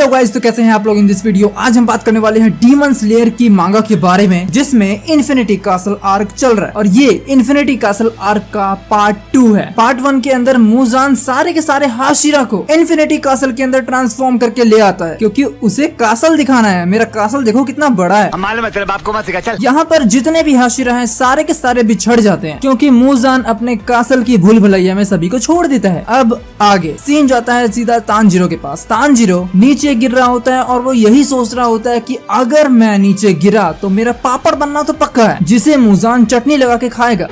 Hello guys, तो कैसे हैं आप लोग। इन दिस वीडियो आज हम बात करने वाले हैं डीमन स्लेयर की मांगा के बारे में, जिसमें इन्फिनिटी कासल आर्क चल रहा है। और ये इन्फिनिटी कासल आर्क का पार्ट 2 है। पार्ट 1 के अंदर मुजान सारे के सारे हाशिरा को इन्फिनिटी कासल के अंदर ट्रांसफॉर्म करके ले आता है, क्योंकि उसे कासल दिखाना है। मेरा कासल देखो कितना बड़ा है। यहाँ पर जितने भी हाशिरा हैं सारे के सारे बिछड़ जाते हैं, क्योंकि मुजान अपने कासल की भूल भुलैया में सभी को छोड़ देता है। अब आगे सीन जाता है सीधा तानजीरो के पास। तानजीरो नीचे गिर रहा होता है और वो यही सोच रहा होता है कि अगर मैं नीचे गिरा तो मेरा पापड़ बनना तो पक्का है, जिसे मुजान चटनी लगा के खाएगा।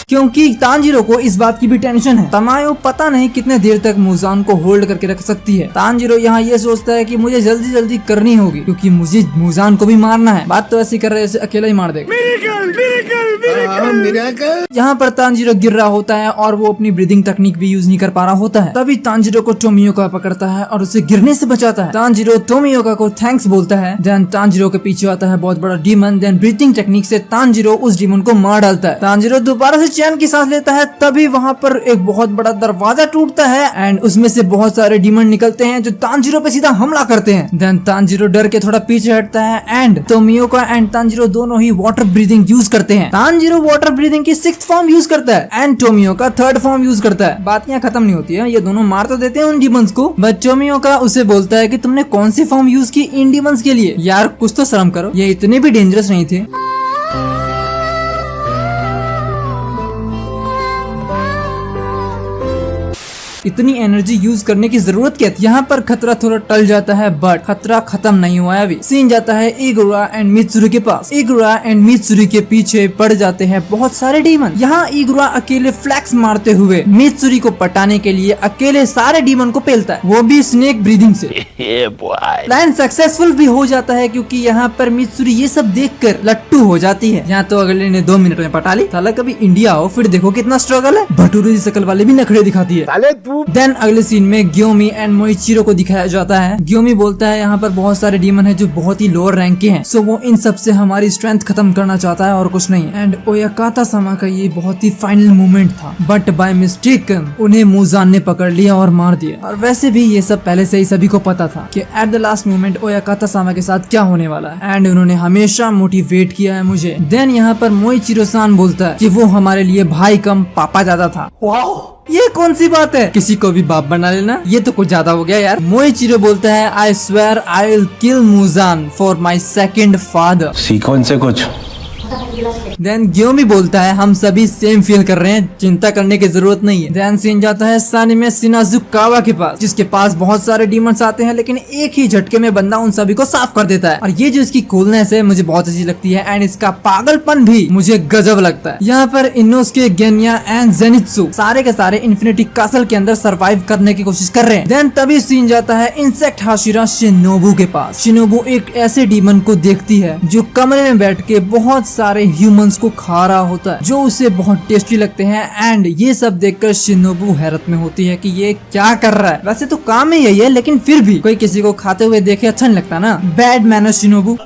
क्योंकि तानजीरो को इस बात की भी टेंशन है, तमायो पता नहीं कितने देर तक मुजान को होल्ड करके रख सकती है। तानजीरो यहाँ ये सोचता है कि मुझे जल्दी जल्दी करनी होगी, क्योंकि मुझे मुजान को भी मारना है। बात तो ऐसी कर रहे जैसे अकेला ही मार देगा। यहाँ पर तानजीरो गिर रहा होता है और वो अपनी ब्रीदिंग टेक्निक भी यूज नहीं कर पा रहा होता है। तभी तानजीरो को टोमियोका पकड़ता है और उसे गिरने से बचाता है। तानजीरो टोमियोका को थैंक्स बोलता है। देन तानजीरो के पीछे आता है बहुत बड़ा डीमन। देन ब्रीथिंग टेक्निक से तानजीरो उस डीमन को मार डालता है। तानजीरो दोबारा से चैन की सांस लेता है। तभी वहाँ पर एक बहुत बड़ा दरवाजा टूटता है एंड उसमें से बहुत सारे डीमन निकलते हैं जो तानजीरो पे सीधा हमला करते हैं। देन तानजीरो डर के थोड़ा पीछे हटता है एंड टोमियोका एंड तानजीरो दोनों ही वाटर ब्रीदिंग यूज करते हैं। तानजीरो वाटर ब्रीदिंग की 6th फॉर्म यूज करता है एंड टोमियोका 3rd फॉर्म यूज करता है। बात यहाँ खत्म नहीं होती है, ये दोनों मार तो देते हैं उन डीमंस को, बट टोमियोका उसे बोलता है कि तुमने कौन सी फॉर्म यूज की इन डीमंस के लिए। यार कुछ तो शर्म करो, ये इतने भी डेंजरस नहीं थे। इतनी एनर्जी यूज करने की जरूरत क्या थी। यहाँ पर खतरा थोड़ा टल जाता है, बट खतरा खत्म नहीं हुआ है अभी। सीन जाता है इगुरा एंड मित्सुरी के पास। इगुरा एंड मित्सुरी के पीछे पड़ जाते हैं बहुत सारे डीमन। यहाँ इगुरा अकेले फ्लैक्स मारते हुए मित्सुरी को पटाने के लिए अकेले सारे डीमन को पेलता है, वो भी स्नेक ब्रीदिंग से। प्लान सक्सेसफुल भी हो जाता है, क्योंकि यहाँ पर मित्सुरी ये सब देखकर लट्टू हो जाती है। यहाँ तो अगले ने 2 मिनट में पटा ली। साला कभी इंडिया हो फिर देखो कितना स्ट्रगल है। भटूरे की शकल वाले भी नखरे दिखाती है। देन अगले सीन में ग्योमी एंड मोइचिरो को दिखाया जाता है। ग्योमी बोलता है यहाँ पर बहुत सारे डीमन हैं जो बहुत ही लोअर रैंक के हैं, सो वो इन सब से हमारी स्ट्रेंथ खत्म करना चाहता है और कुछ नहीं। एंड ओयाकाता सामा का ये बहुत ही फाइनल मोमेंट था, बट बाय मिस्टेक उन्हें मुजान ने पकड़ लिया और मार दिया। और वैसे भी ये सब पहले से ही सभी को पता था कि एट द लास्ट मोमेंट ओयाकाता सामा के साथ क्या होने वाला है, एंड उन्होंने हमेशा मोटिवेट किया है मुझे। देन यहाँ पर मोइचिरो सान बोलता है कि वो हमारे लिए भाई कम पापा ज्यादा था। ये कौन सी बात है, किसी को भी बाप बना लेना, ये तो कुछ ज्यादा हो गया यार। मोइचिरो बोलता है I swear I will kill Muzan for my second father. सीखो इनसे कुछ। देन ग्योमी बोलता है हम सभी सेम फील कर रहे हैं, चिंता करने की जरूरत नहीं है। देन सीन जाता है सानिमे शिनाजुकावा के पास, जिसके पास बहुत सारे डीमंस आते हैं, लेकिन एक ही झटके में बंदा उन सभी को साफ कर देता है। और ये जो इसकी कूलनेस है मुझे बहुत अच्छी लगती है, एंड इसका पागलपन भी मुझे गजब लगता है। यहाँ पर इनोसुके, गेन्या एंड जेनित्सु सारे के सारे इन्फिनिटी कासल के अंदर सर्वाइव करने की कोशिश कर रहे हैं। देन तभी सीन जाता है इंसेक्ट हाशिरा शिनोबु के पास। शिनोबु एक ऐसे डीमन को देखती है जो कमरे में बैठ के बहुत सारे ह्यूमंस को खा रहा होता है, जो उसे बहुत टेस्टी लगते हैं। एंड ये सब देखकर शिनोबु हैरत में होती है कि ये क्या कर रहा है। वैसे तो काम ही यही है, लेकिन फिर भी कोई किसी को खाते हुए देखे अच्छा नहीं लगता ना। Bad manner Shinobu.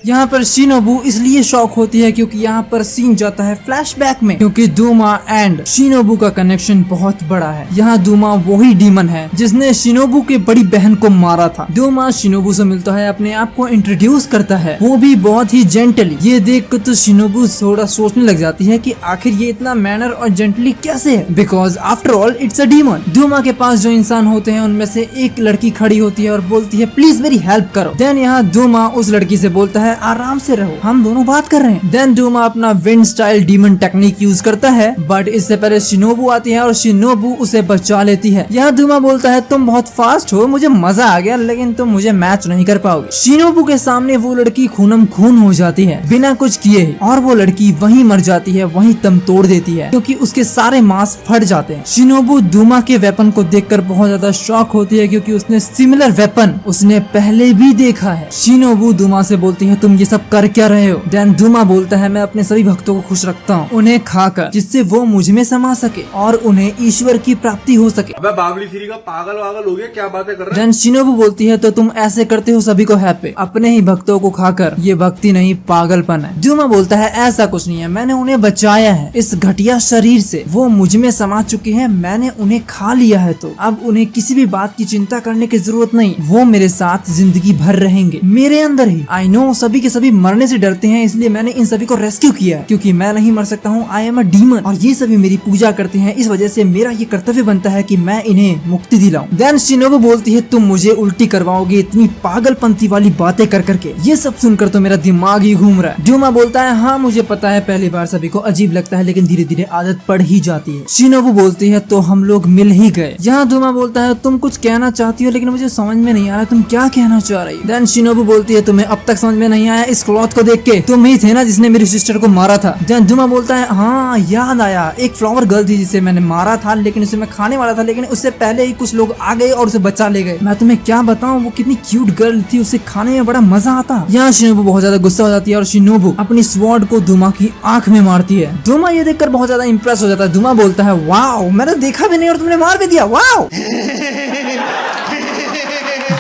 यहाँ पर शिनोबु इसलिए शॉक होती है क्योंकि यहाँ पर सीन जाता है फ्लैशबैक में, क्योंकि दूमा एंड शिनोबु का कनेक्शन बहुत बड़ा है। यहाँ दूमा वही डीमन है जिसने शिनोबु की बड़ी बहन को मारा था। दूमा शिनोबु से मिलता है, अपने आप को इंट्रोड्यूस करता है, वो भी बहुत ही जेंटली। ये देख कर तो शिनोबु थोड़ा सोचने लग जाती है कि आखिर ये इतना मैनर और जेंटली कैसे है, because after all it's a demon. Doma के पास जो इंसान होते हैं उनमें से एक लड़की खड़ी होती है और बोलती है प्लीज मेरी हेल्प करो। देन यहाँ दूमा उस लड़की से बोलता है आराम से रहो, हम दोनों बात कर रहे हैं। देन डूमा अपना wind style demon technique use करता है, बट इससे पहले शिनोबु आती है और शिनोबु उसे बचा लेती है। यहाँ डूमा बोलता है तुम बहुत फास्ट हो, मुझे मजा आ गया, लेकिन तुम मुझे मैच नहीं कर पाओगे। शिनोबु के सामने वो लड़की खूनम खून हो जाती है बिना कुछ किए ही, और वो लड़की वहीं मर जाती है, वहीं दम तोड़ देती है, क्योंकि उसके सारे मांस फट जाते हैं। शिनोबु डूमा के वेपन को देखकर बहुत ज्यादा शॉक होती है, क्योंकि उसने सिमिलर वेपन उसने पहले भी देखा है। शिनोबु डूमा से बोलती है तुम ये सब कर क्या रहे हो? देन डूमा बोलता है मैं अपने सभी भक्तों को खुश रखता हूँ उन्हें खाकर, जिससे वो मुझ में समा सके और उन्हें ईश्वर की प्राप्ति हो सके। अबे बाबली फ्री का पागल वागल हो गया, क्या बातें कर रहा है? देन शिनोबू बोलती है तो तुम ऐसे करते हो सभी को हैप्पी, अपने ही भक्तों को खाकर, ये भक्ति नहीं पागलपन है। डूमा बोलता है ऐसा कुछ नहीं है, मैंने उन्हें बचाया है इस घटिया शरीर से, वो मुझ में समा चुके हैं, मैंने उन्हें खा लिया है, तो अब उन्हें किसी भी बात की चिंता करने की जरूरत नहीं, वो मेरे साथ जिंदगी भर रहेंगे मेरे अंदर ही। आई नो सभी के सभी मरने से डरते हैं, इसलिए मैंने इन सभी को रेस्क्यू किया है, क्योंकि मैं नहीं मर सकता हूँ, आई एम अ डीमन, और ये सभी मेरी पूजा करते हैं, इस वजह से मेरा ये कर्तव्य बनता है कि मैं इन्हें मुक्ति दिलाऊं। देन शिनोबू बोलती है तुम मुझे उल्टी करवाओगे इतनी पागलपंती वाली बातें कर करके, ये सब सुनकर तो मेरा दिमाग ही घूम रहा है। डूमा बोलता है हाँ मुझे पता है पहली बार सभी को अजीब लगता है, लेकिन धीरे धीरे आदत पड़ ही जाती है। शिनोबू बोलती है तो हम लोग मिल ही गए। यहाँ डूमा बोलता है तुम कुछ कहना चाहती हो, लेकिन मुझे समझ में नहीं आ रहा तुम क्या कहना चाह रही। देन शिनोबू बोलती है तुम्हें अब तक समझ में नहीं आया इस क्लॉथ को देख के, तुम ही थे ना जिसने मेरी सिस्टर को मारा था। देन डूमा बोलता है हाँ याद आया, एक फ्लावर गर्ल थी जिसे मैंने मारा था, लेकिन उसे मैं खाने वाला था, लेकिन उससे पहले ही कुछ लोग आ गए और उसे बचा ले गए। मैं तुम्हें क्या बताऊं वो कितनी क्यूट गर्ल थी, उसे खाने में बड़ा मजा आता। यहाँ शिनोबू बहुत ज्यादा गुस्सा हो जाती है और शिनोबू अपनी स्वॉर्ड को डूमा की आंख में मारती है। डूमा ये देखकर बहुत ज्यादा इंप्रेस हो जाता है। डूमा बोलता है वाओ मैंने देखा भी नहीं और तुमने मार भी दिया, वाओ।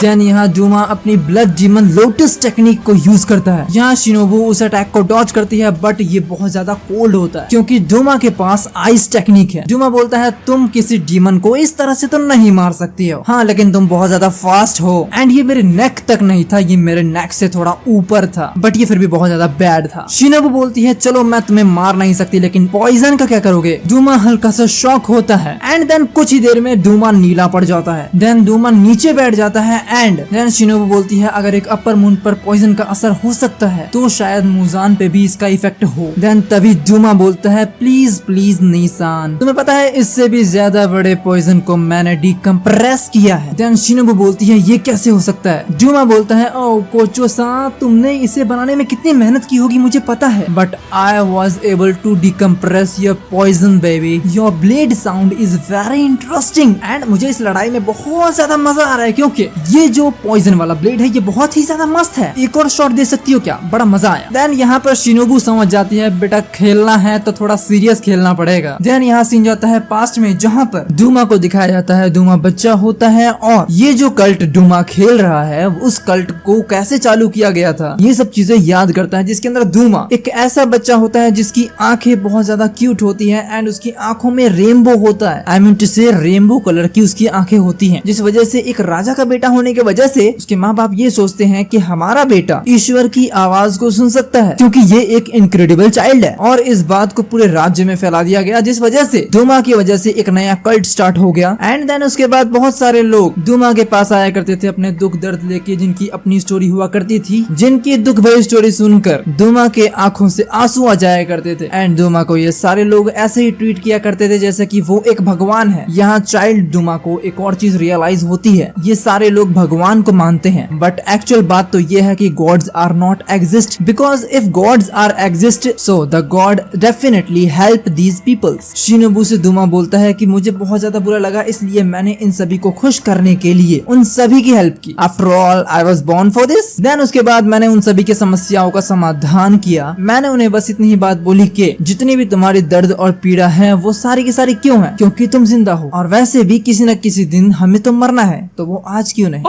देन यहाँ डूमा अपनी ब्लड डीमन लोटस टेक्निक को यूज करता है। यहाँ शिनोबू उस अटैक को डॉज करती है, बट ये बहुत ज्यादा कोल्ड होता है क्योंकि डूमा के पास आइस टेक्निक है। डूमा बोलता है तुम किसी डीमन को इस तरह से तो नहीं मार सकती हो, हाँ लेकिन तुम बहुत ज्यादा फास्ट हो, एंड ये मेरे नेक तक नहीं था, ये मेरे नेक से थोड़ा ऊपर था, बट ये फिर भी बहुत ज्यादा बैड था। शिनोबू बोलती है चलो मैं तुम्हें मार नहीं सकती, लेकिन पॉइजन का क्या करोगे? डूमा हल्का सा शॉक होता है, एंड देन कुछ ही देर में डूमा नीला पड़ जाता है। देन डूमा नीचे बैठ जाता है, एंड देन शिनोबू बोलती है अगर एक अपर मून पर पॉइजन का असर हो सकता है तो शायद मुजान पे भी इसका इफेक्ट हो। देन तभी डूमा बोलता है प्लीज प्लीज नीसान, तुम्हें पता है इससे भी ज्यादा बड़े पॉइजन को मैंने डिकम्प्रेस किया है। देन शिनोबू बोलती है ये कैसे हो सकता है? डूमा बोलता है ओ कोचो सान तुमने इसे बनाने में कितनी मेहनत की होगी मुझे पता है, but I was able to decompress your poison baby, your blade sound is very interesting, and मुझे इस लड़ाई में बहुत ज्यादा मजा आ रहा है क्योंकि ये जो पॉइजन वाला ब्लेड है ये बहुत ही ज्यादा मस्त है, एक और शॉट दे सकती हो क्या? बड़ा मजा आया। देन यहाँ पर शिनोबू समझ जाती है बेटा खेलना है तो थोड़ा सीरियस खेलना पड़ेगा। देन यहाँ सीन जाता है पास्ट में, जहाँ पर डूमा को दिखाया जाता है डूमा बच्चा होता है और ये जो कल्ट डूमा खेल रहा है उस कल्ट को कैसे चालू किया गया था ये सब चीजें याद करता है, जिसके अंदर डूमा एक ऐसा बच्चा होता है जिसकी आंखें बहुत ज्यादा क्यूट होती है एंड उसकी आंखों में रेनबो होता है, आई मीन टू से रेनबो कलर की उसकी आंखें होती है, जिस वजह से एक राजा का बेटा होने के वजह से उसके माँ बाप ये सोचते हैं कि हमारा बेटा ईश्वर की आवाज को सुन सकता है क्योंकि ये एक इनक्रेडिबल चाइल्ड है, और इस बात को पूरे राज्य में फैला दिया गया, जिस वजह से डूमा की वजह से एक नया कल्ट स्टार्ट हो गया। एंड देन उसके बाद बहुत सारे लोग डूमा के पास आया करते थे अपने दुख दर्द लेके, जिनकी अपनी स्टोरी हुआ करती थी, जिनकी दुख भरी स्टोरी सुनकर डूमा के आंखों से आंसू आ जाया करते थे, एंड डूमा को ये सारे लोग ऐसे ही ट्रीट किया करते थे जैसे कि वो एक भगवान है। यहाँ चाइल्ड डूमा को एक और चीज रियलाइज होती है, ये सारे लोग भगवान को मानते हैं, बट एक्चुअल बात तो ये है कि gods are not exist, because if gods are exist so the god definitely help these peoples. Shinobu से डूमा बोलता है कि मुझे बहुत ज्यादा बुरा लगा, इसलिए मैंने इन सभी को खुश करने के लिए उन सभी की हेल्प की। After all I was born for this. Then उसके बाद मैंने उन सभी की समस्याओं का समाधान किया। मैंने उन्हें बस इतनी ही बात बोली कि जितनी भी तुम्हारी दर्द और पीड़ा है वो सारी की सारी क्यों है? क्योंकि तुम जिंदा हो, और वैसे भी किसी न किसी दिन हमें तो मरना है, तो वो आज क्यों नहीं?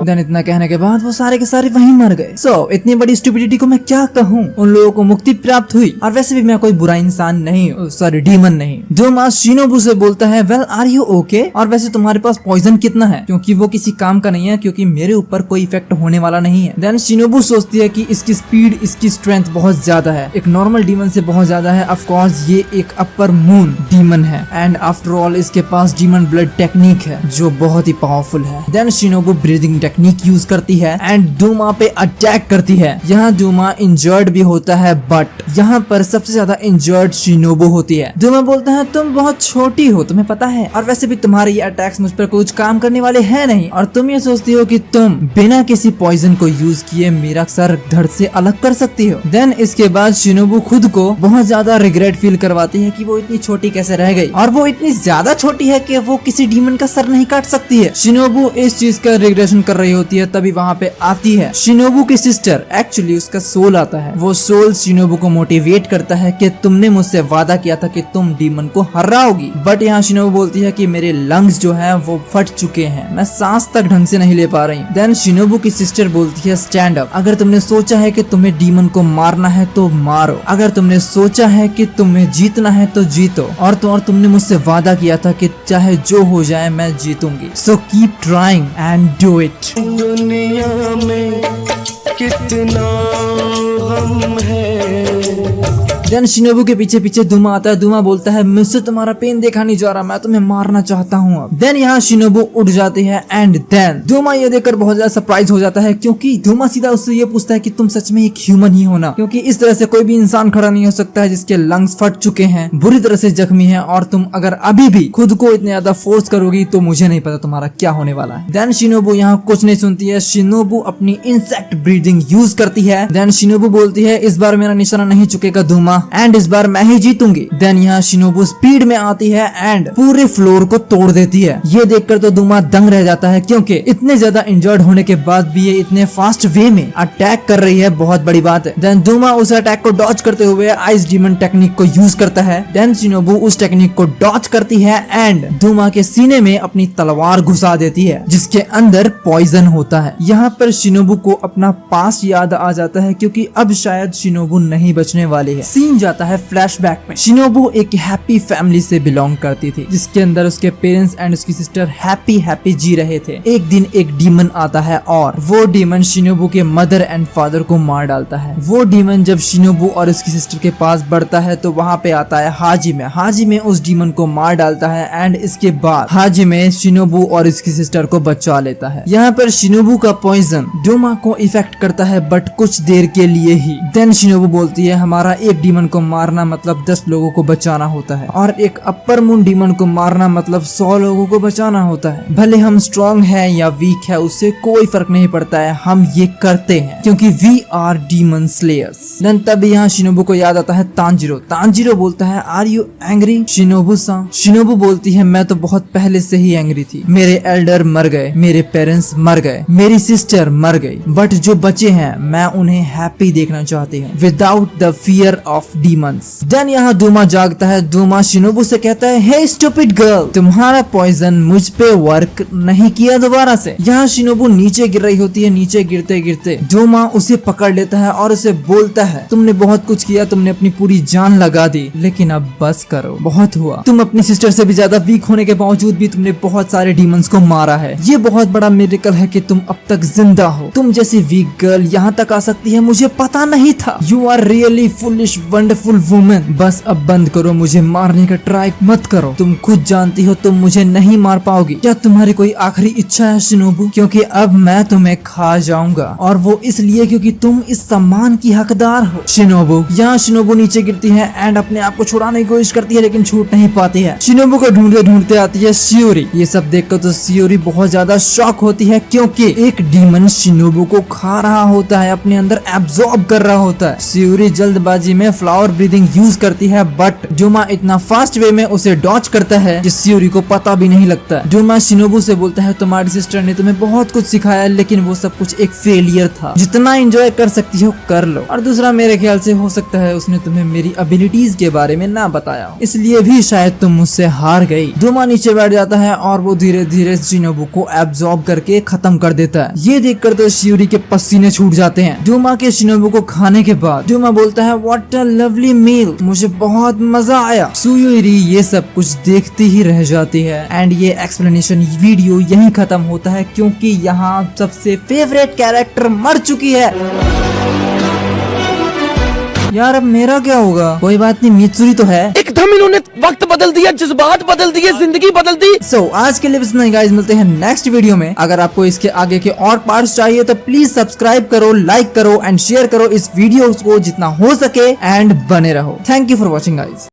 देन इतना कहने के बाद वो सारे के सारे वहीं मर गए। सो इतनी बड़ी स्टुपिडिटी को मैं क्या कहूँ, उन लोगों को मुक्ति प्राप्त हुई, और वैसे भी मैं कोई बुरा इंसान नहीं, सॉरी डीमन नहीं। डूमा शिनोबू से बोलता है वेल आर यू ओके, और वैसे तुम्हारे पास पॉइजन कितना है? क्योंकि वो किसी काम का नहीं है, क्योंकि मेरे ऊपर कोई इफेक्ट होने वाला नहीं है। देन शिनोबू सोचती है कि इसकी स्पीड, इसकी स्ट्रेंथ बहुत ज्यादा है, एक नॉर्मल डीमन से बहुत ज्यादा है। ऑफ कोर्स ये एक अपर मून डीमन है, एंड आफ्टर ऑल इसके पास डीमन ब्लड टेक्निक है जो बहुत ही पावरफुल है। Then Shinobu breathing technique use करती है एंड डूमा पे अटैक करती है। यहाँ डूमा इंजर्ड भी होता है, बट यहाँ पर सबसे ज्यादा इंजर्ड शिनोबू होती है। डूमा बोलता है तुम बहुत छोटी हो, तुम्हें पता है, और वैसे भी तुम्हारे ये अटैक्स मुझ पर कुछ काम करने वाले हैं नहीं, और तुम ये सोचती हो कि तुम बिना किसी पॉइजन को यूज किए मेरा सर धड़ से अलग कर सकती हो। देन इसके बाद शिनोबू खुद को बहुत ज्यादा रिग्रेट फील करवाती है कि वो इतनी छोटी कैसे रह गई, और वो इतनी ज्यादा छोटी है कि वो किसी डीमन का सर नहीं काट सकती। सकती है। शिनोबू इस चीज का रिग्रेशन कर रही होती है, तभी वहाँ पे आती है शिनोबू की सिस्टर। एक्चुअली उसका सोल आता है। वो सोल शिनोबू को मोटिवेट करता है कि तुमने मुझसे वादा किया था कि तुम डीमन को हराओगी, बट यहाँ शिनोबू बोलती है कि मेरे लंग्स जो है वो फट चुके हैं, मैं सांस तक ढंग से नहीं ले पा रही। देन शिनोबू की सिस्टर बोलती है स्टैंड अप। अगर तुमने सोचा है कि तुम्हें डीमन को मारना है तो मारो, अगर तुमने सोचा है कि तुम्हें जीतना है तो जीतो, और तुमने मुझसे वादा किया था कि चाहे जो हो जाए मैं जीतूंगी। So keep trying and do it. दुनिया में कितना गम है। देन शिनोबू के पीछे पीछे धुमा आता है। धुमा बोलता है मुझसे तुम्हारा पेन देखा नहीं जा रहा, मैं तुम्हें मारना चाहता हूँ अब। देन यहाँ शिनोबू उठ जाती है एंड देन धुमा ये देखकर बहुत ज्यादा सरप्राइज हो जाता है, क्योंकि धुमा सीधा उससे ये पूछता है कि तुम सच में एक ह्यूमन ही हो ना, क्योंकि इस तरह से कोई भी इंसान खड़ा नहीं हो सकता है जिसके लंग्स फट चुके हैं, बुरी तरह से जख्मी है, और तुम अगर अभी भी खुद को इतने ज्यादा फोर्स करोगी तो मुझे नहीं पता तुम्हारा क्या होने वाला है। देन शिनोबू यहाँ कुछ नहीं सुनती है। शिनोबू अपनी इंसेक्ट ब्रीडिंग यूज करती है। देन शिनोबू बोलती है इस बार मेरा निशाना नहीं चुकेगा धुमा, एंड इस बार मैं ही जीतूंगी। देन यहाँ शिनोबू स्पीड में आती है एंड पूरे फ्लोर को तोड़ देती है। ये देखकर तो धुमा दंग रह जाता है, क्योंकि इतने ज्यादा इंजर्ड होने के बाद भी ये इतने फास्ट वे में अटैक कर रही है, बहुत बड़ी बात है। देन धुमा उस अटैक को डॉज करते हुए आइस डीमन टेक्निक को यूज करता है। देन शिनोबू उस टेक्निक को डॉज करती है एंड धुमा के सीने में अपनी तलवार घुसा देती है, जिसके अंदर पॉइजन होता है। यहाँ पर शिनोबू को अपना पास याद आ जाता है, क्योंकि अब शायद शिनोबू नहीं बचने वाली है। सीन जाता है फ्लैशबैक में। शिनोबू एक हैप्पी फैमिली से बिलोंग करती थी, जिसके अंदर उसके पेरेंट्स एंड उसकी सिस्टर हैप्पी जी रहे थे। एक दिन एक डीमन आता है और वो डीमन शिनोबू के मदर एंड फादर को मार डालता है। वो डीमन जब शिनोबू और उसकी सिस्टर के पास बढ़ता है तो वहाँ पे आता है हाजिमे उस डीमन को मार डालता है, एंड इसके बाद हाजिमे शिनोबू और इसकी सिस्टर को बचा लेता है। यहाँ पर शिनोबू का पॉइजन धुमा को इफेक्ट करता है, बट कुछ देर के लिए ही। देन शिनोबू बोलती है हमारा एक डीमन को मारना मतलब 10 लोगों को बचाना होता है, और एक अपर मून डीमन को मारना मतलब 100 लोगों को बचाना होता है। भले हम स्ट्रॉन्ग है या वीक है उससे कोई फर्क नहीं पड़ता है, हम ये करते हैं क्योंकि we are demon slayers. Then तब यहाँ शिनोबू को याद आता है तांजीरो बोलता है आर यू एंग्री शिनोबू सा। शिनोबू बोलती है मैं तो बहुत पहले से ही एंग्री थी, मेरे एल्डर मर गए, मेरे पेरेंट्स मर गए, मेरी सिस्टर मर गई, बट जो बचे हैं मैं उन्हें हैप्पी देखना चाहती हूँ without the fear of demons. Then यहाँ धुमा जागता है। धुमा शिनोबू से कहता है हे स्टूपिड गर्ल, तुम्हारा पॉइजन मुझ पे वर्क नहीं किया दोबारा से। यहाँ शिनोबू नीचे गिर रही होती है। नीचे गिरते गिरते धुमा उसे पकड़ लेता है और उसे बोलता है तुमने बहुत कुछ किया, तुमने अपनी पूरी जान लगा दी, लेकिन अब बस करो, बहुत हुआ। तुम अपनी सिस्टर से भी ज्यादा वीक होने के बावजूद भी तुमने बहुत सारे डीमंस को मारा है। ये बहुत बड़ा मिरेकल है कि तुम अब तक जिंदा हो। तुम जैसी वीक गर्ल यहाँ तक आ सकती है, मुझे पता नहीं था। You are really foolish wonderful woman. बस अब बंद करो, मुझे मारने का ट्राई मत करो। तुम खुद जानती हो तुम मुझे नहीं मार पाओगी। क्या तुम्हारी कोई आखिरी इच्छा है शिनोबू? क्योंकि अब मैं तुम्हें खा जाऊंगा, और वो इसलिए क्योंकि तुम इस सम्मान की हकदार हो शिनोबू। यहाँ शिनोबू नीचे गिरती है एंड अपने आप को छुड़ाने की कोशिश करती है, लेकिन छूट नहीं पाती है। शिनोबू को ढूंढते ढूंढते आती है शियोरी। ये सब देखकर तो शियोरी बहुत ज्यादा शॉक होती है, क्योंकि एक डीमन शिनोबू को खा रहा होता है, अपने अंदर एब्जॉर्ब कर रहा होता है। शियोरी जल्दबाजी में फ्लावर ब्रीदिंग यूज करती है, बट डुमा इतना फास्ट वे में उसे डॉच करता है कि शियोरी को पता भी नहीं लगता। डुमा शिनोबू से बोलता है तुम्हारी सिस्टर ने तुम्हें बहुत कुछ सिखाया, लेकिन वो सब कुछ एक फेलियर था। जितना एंजॉय कर सकती हो कर लो। और दूसरा, मेरे ख्याल से हो सकता है उसने तुम्हें मेरी एबिलिटीज के बारे में ना बताया हो, इसलिए भी शायद तुम मुझसे हार गई। डुमा नीचे बैठ जाता है और वो धीरे धीरे शिनोबू को एब्जॉर्ब करके खत्म कर देता है। ये देखकर तो शियोरी के पसीने छूट जाते हैं। डुमा के शिनोबू को खाने के बाद डुमा बोलता है व्हाट अ लवली मील, मुझे बहुत मजा आया। शियोरी ये सब कुछ देखती ही रह जाती है एंड ये एक्सप्लेनेशन वीडियो यहीं खत्म होता है, क्योंकि यहाँ सबसे फेवरेट कैरेक्टर मर चुकी है। यार अब मेरा क्या होगा? कोई बात नहीं, मित्सुरी तो है। एकदम इन्होंने वक्त बदल दिया, जज्बात बदल दिए, जिंदगी बदल दी। सो आज के लिए बस इतना ही गाइस, मिलते हैं नेक्स्ट वीडियो में। अगर आपको इसके आगे के और पार्ट्स चाहिए तो प्लीज सब्सक्राइब करो, लाइक करो एंड शेयर करो इस वीडियो को जितना हो सके, एंड बने रहो। Thank you for watching guys.